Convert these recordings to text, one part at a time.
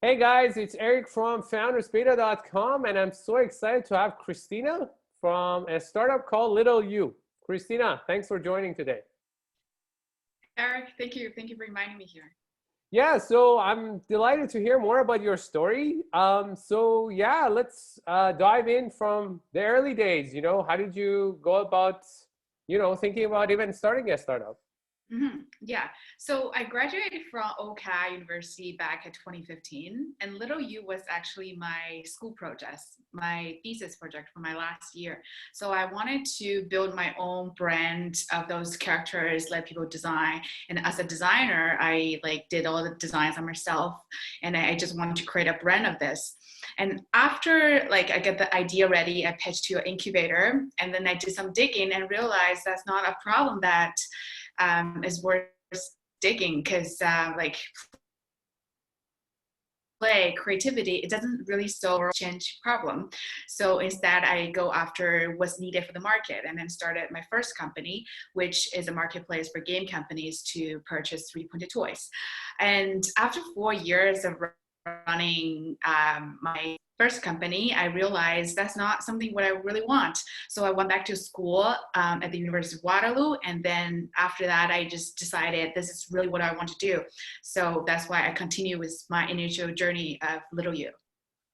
Hey guys, it's Eric from foundersbeta.com, and I'm so excited to have Christina from a startup called LittleYou. Christina, thanks for joining today. Eric, thank you. Thank you for reminding me here. Yeah, so I'm delighted to hear more about your story. Let's dive in from the early days. How did you go about, thinking about even starting a startup? Yeah. So I graduated from OCA University back in 2015, and Little U was actually my school project, my thesis project for my last year. So I wanted to build my own brand of those characters, let people design. And as a designer, I did all the designs on myself, and I just wanted to create a brand of this. And after I get the idea ready, I pitched to an incubator, and then I did some digging and realized that's not a problem that is worth digging because play creativity, it doesn't really solve a change problem. So instead I go after what's needed for the market, and then started my first company, which is a marketplace for game companies to purchase 3D printed toys. And after 4 years of running my first company, I realized that's not something what I really want. So I went back to school at the University of Waterloo. And then after that, I just decided this is really what I want to do. So that's why I continue with my initial journey of Little You.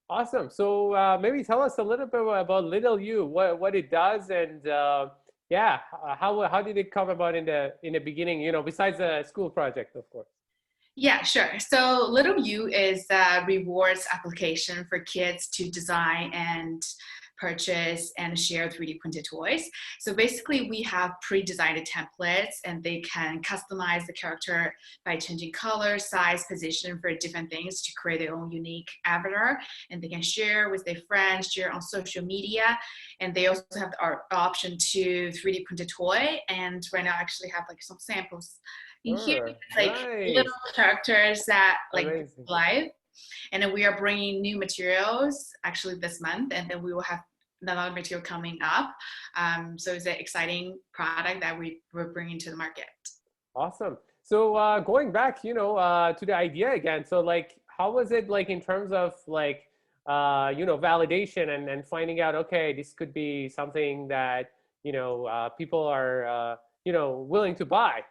Awesome. So maybe tell us a little bit about LittleYou, what it does, and how did it come about in the beginning? Besides the school project, of course. Yeah, sure. So Little You is a rewards application for kids to design and purchase and share 3D printed toys. So basically we have pre-designed templates, and they can customize the character by changing color, size, position for different things to create their own unique avatar. And they can share with their friends, share on social media. And they also have the option to 3D printed toy. And right now I actually have some samples in here. Sure. It's little Nice. characters that Amazing. live. And then we are bringing new materials actually this month, and then we will have another material coming up. So it's an exciting product that we're bringing to the market. Awesome. So going back, to the idea again. So how was it like in terms of validation and finding out, okay, this could be something that, people are, willing to buy.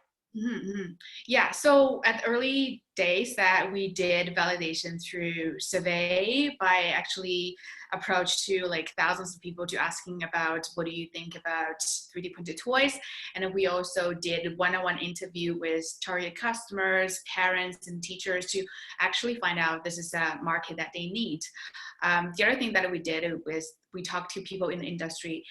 Yeah, so at the early days that we did validation through survey by actually approach to thousands of people to asking about what do you think about 3D printed toys. And then we also did one-on-one interview with target customers, parents, and teachers to actually find out this is a market that they need. The other thing that we did was we talked to people in the industry,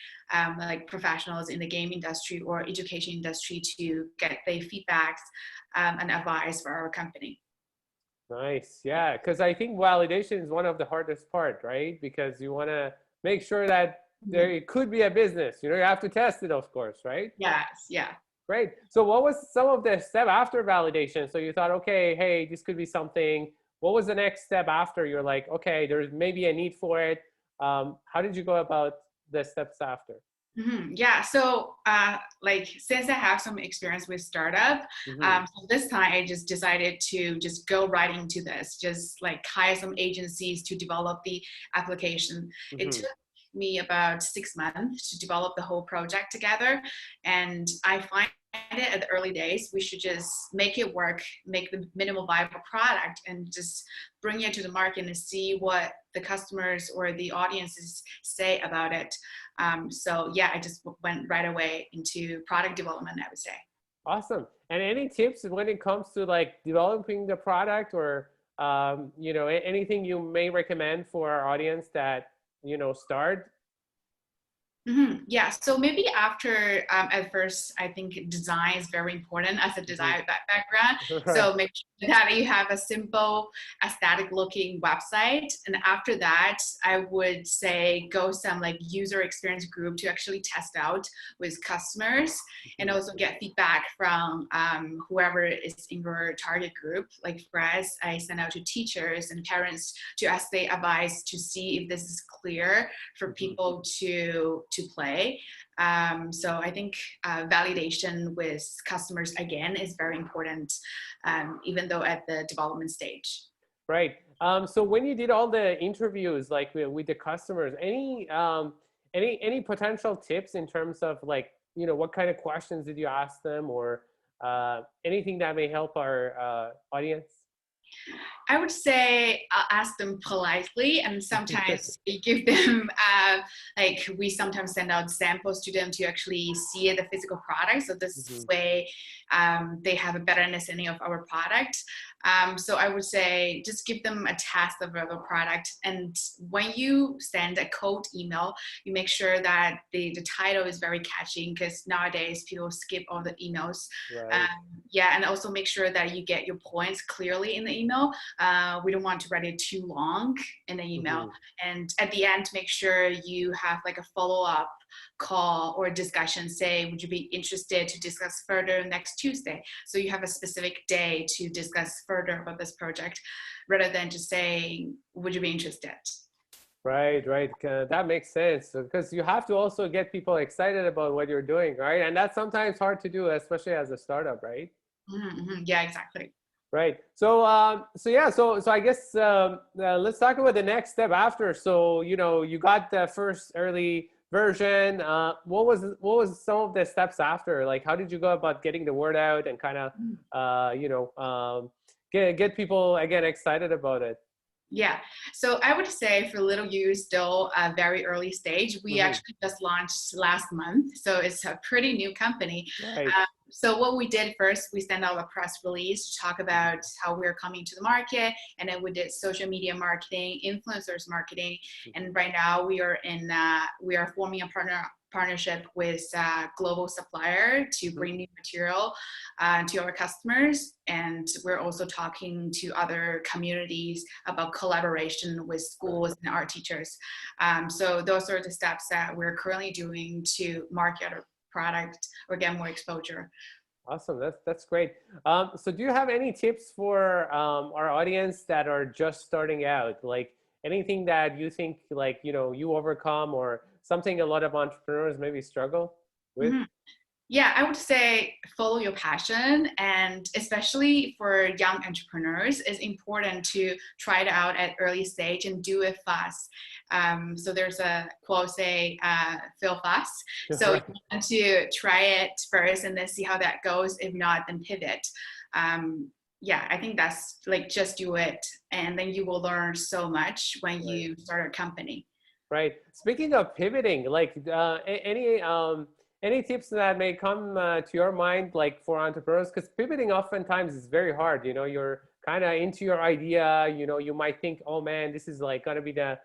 like professionals in the game industry or education industry, to get their feedbacks and advice for our company. Nice. Yeah. Because I think validation is one of the hardest part, right? Because you want to make sure that it could be a business. You have to test it, of course, right? Yes, yeah. Great. So what was some of the step after validation? So you thought, okay, hey, this could be something. What was the next step after? You're like, okay, there's maybe a need for it. How did you go about the steps after? Yeah, so since I have some experience with startup, Mm-hmm. so this time I just decided to just go right into this, just hire some agencies to develop the application. It Mm-hmm. took me about 6 months to develop the whole project together, and I find it at the early days we should just make it work, make the minimal viable product, and just bring it to the market and see what the customers or the audiences say about it. So yeah, I just went right away into product development, I would say. Awesome. And any tips when it comes to developing the product or anything you may recommend for our audience that start? Yeah, so maybe after at first, I think design is very important as a Hmm. design background. Right. So make sure that you have a simple, aesthetic looking website. And after that, I would say go some user experience group to actually test out with customers, and Mhm. also get feedback from whoever is in your target group. Like for us, I send out to teachers and parents to ask their advice to see if this is clear for Mhm. people to play. So I think validation with customers again is very important, even though at the development stage. Right. So when you did all the interviews, like with the customers, any potential tips in terms of like, what kind of questions did you ask them, or anything that may help our audience? I would say I'll ask them politely, and sometimes we give them like we sometimes send out samples to them to actually see the physical product. So this Mhm. way, they have a better understanding of our product. So I would say just give them a test of our product, and when you send a cold email, you make sure that the title is very catchy because nowadays people skip all the emails. Right. Yeah, and also make sure that you get your points clearly in the email. We don't want to write it too long in the email. Mhm. And at the end, make sure you have like a follow-up call or discussion. Say, would you be interested to discuss further next Tuesday? So you have a specific day to discuss further about this project rather than just saying, would you be interested? Right, right. That makes sense because you have to also get people excited about what you're doing, right? And that's sometimes hard to do, especially as a startup, right? Mm-hmm. Yeah, exactly. Right. So, so I guess let's talk about the next step after. So, you got the first early version. What was some of the steps after? Like, how did you go about getting the word out and kind of, get people again excited about it? Yeah. So I would say for LittleYou is still a very early stage. We Hmm. actually just launched last month. So it's a pretty new company. Right. So what we did first, we sent out a press release to talk about how we're coming to the market. And then we did social media marketing, influencers marketing. And right now we are forming a partnership with a global supplier to bring new material to our customers. And we're also talking to other communities about collaboration with schools and art teachers. So those are the steps that we're currently doing to market our product or get more exposure. Awesome. That's great. So do you have any tips for our audience that are just starting out? Like anything that you think like, you overcome, or something a lot of entrepreneurs maybe struggle with? Mhm. Yeah, I would say follow your passion, and especially for young entrepreneurs, it's important to try it out at early stage and do it fast. So there's a quote say, "Fail fast." So you Right. want to try it first and then see how that goes. If not, then pivot. Yeah, I think that's like just do it, and then you will learn so much when Right. you start a company. Right. Speaking of pivoting, like any tips that may come to your mind, like for entrepreneurs, because pivoting oftentimes is very hard. You're kind of into your idea. You might think, oh man, this is like gonna be the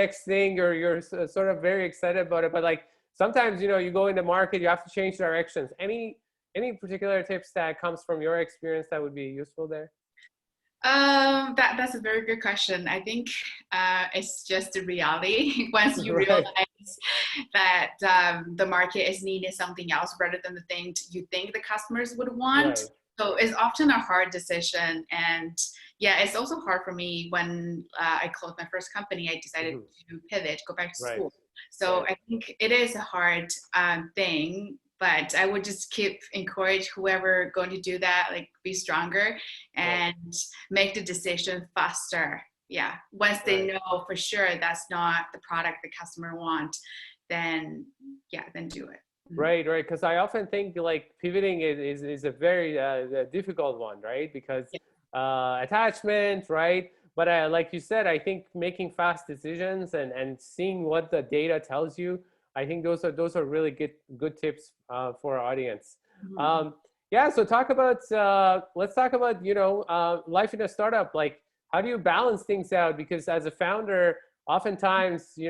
next thing, or you're sort of very excited about it. But like sometimes, you go in the market, you have to change directions. Any particular tips that comes from your experience that would be useful there? That's a very good question. I think it's just the reality. Once you Right. realize that the market is needing something else rather than the thing you think the customers would want. Right. So it's often a hard decision. And yeah, it's also hard for me when I closed my first company, I decided Hmm. to pivot, go back to Right. school. So Right. I think it is a hard thing, but I would just keep encourage whoever going to do that, like be stronger Right. and make the decision faster. Yeah. Once they Right. know for sure that's not the product the customer want, then yeah, then do it. Mhm. Right, right. Because I often think like pivoting is a very difficult one, right? Because Yeah. attachment, right? But like you said, I think making fast decisions and seeing what the data tells you, I think those are really good tips for our audience. Mhm. Um, yeah. So let's talk about life in a startup. Like how do you balance things out? Because as a founder, oftentimes we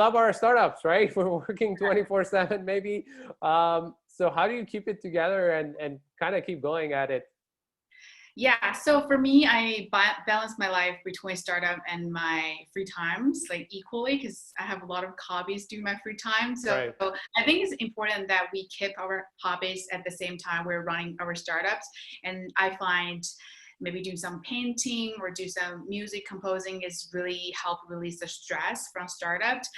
love our startups, right? We're working 24/7 maybe. So how do you keep it together and kind of keep going at it? Yeah, so for me, I balance my life between startup and my free times like equally because I have a lot of hobbies during my free time. So Right. I think it's important that we keep our hobbies at the same time we're running our startups. And I find maybe do some painting or do some music composing is really help release the stress from startups.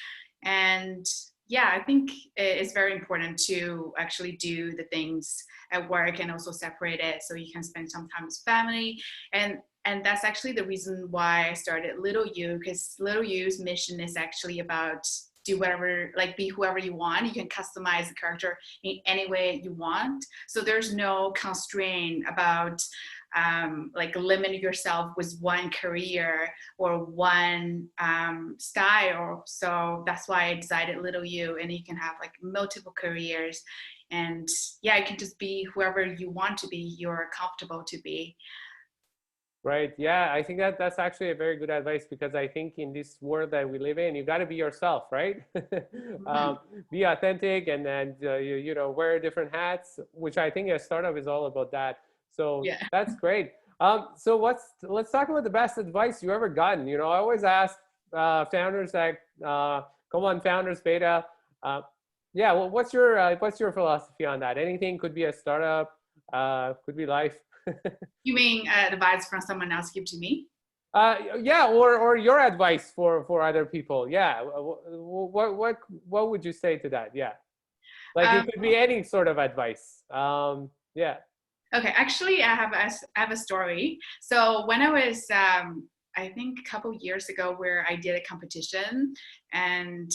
And yeah, I think it's very important to actually do the things at work and also separate it so you can spend some time with family. And And that's actually the reason why I started LittleYou, because LittleYou's mission is actually about do whatever, like be whoever you want. You can customize the character in any way you want. So there's no constraint about like limiting yourself with one career or one style. So that's why I decided LittleYou, and you can have like multiple careers. And yeah, you can just be whoever you want to be, you're comfortable to be. Right. Yeah, I think that that's actually a very good advice, because I think in this world that we live in, you got to be yourself, right? Mhm. Be authentic, and then you know, wear different hats, which I think a startup is all about that. So Yeah. that's great. So let's talk about the best advice you ever gotten. You know, I always ask founders that come on Founders Beta. Uh, yeah, well, what's your philosophy on that? Anything could be a startup, could be life. You mean advice from someone else give to me? Yeah, or your advice for other people. Yeah, what would you say to that? Yeah, like it Um, could be any sort of advice. Yeah. Okay, actually, I have a story. So when I was, I think a couple years ago, where I did a competition, and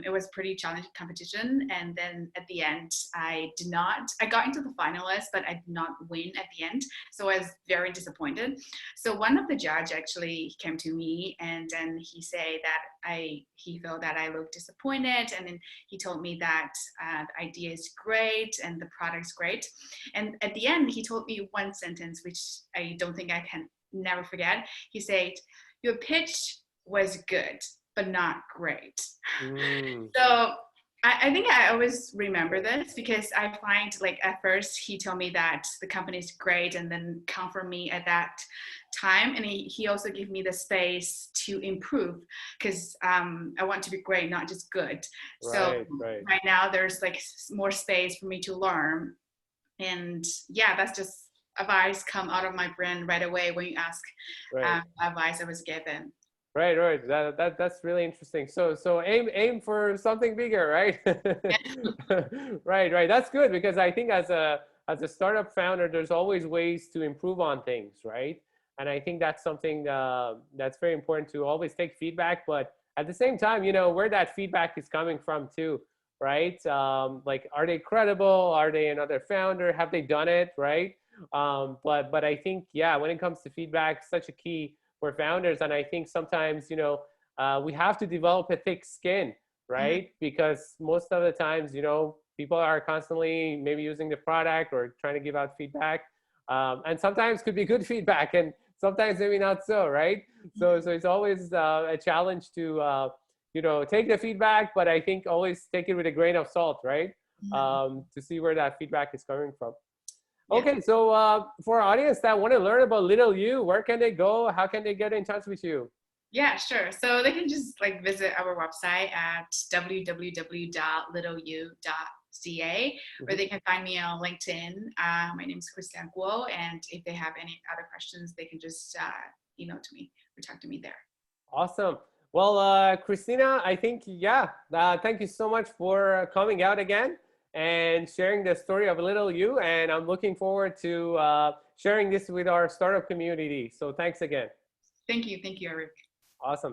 it was pretty challenging competition. And then at the end, I did not. I got into the finalist, but I did not win at the end. So I was very disappointed. So one of the judge actually came to me, and then he said that he felt that I looked disappointed, and then he told me that the idea is great and the product's great. And at the end, he told me one sentence, which I don't think I can never forget. He said, "Your pitch was good, but not great." Mm, So I think I always remember this, because I find like at first he told me that the company is great and then comfort me at that time. And he also gave me the space to improve, because I want to be great, not just good. So right, right, right now there's like more space for me to learn. And yeah, that's just advice come out of my brain right away when you ask right. advice I was given. Right, right. That's really interesting. So aim for something bigger, right? Right, right. That's good, because I think as a startup founder, there's always ways to improve on things, right? And I think that's something that's very important, to always take feedback, but at the same time, you know, where that feedback is coming from too, right? Like, are they credible? Are they another founder? Have they done it, right? But I think, yeah, when it comes to feedback, such a key for founders. And I think sometimes, you know, we have to develop a thick skin, Mhm. right? Because most of the times, you know, people are constantly maybe using the product or trying to give out feedback. And sometimes could be good feedback, and sometimes maybe not so, right? So it's always a challenge to, you know, take the feedback, but I think always take it with a grain of salt, right? Mhm. To see where that feedback is coming from. Yeah. Okay, so for our audience that want to learn about LittleYou, where can they go? How can they get in touch with you? Yeah, sure. So they can just like visit our website at www.littleyou.ca, or Mhm. they can find me on LinkedIn. My name is Christian Guo, and if they have any other questions, they can just email to me or talk to me there. Awesome. Well, Christina, I think, yeah, thank you so much for coming out again and sharing the story of LittleYou. And I'm looking forward to sharing this with our startup community. So thanks again. Thank you, Eric. Awesome.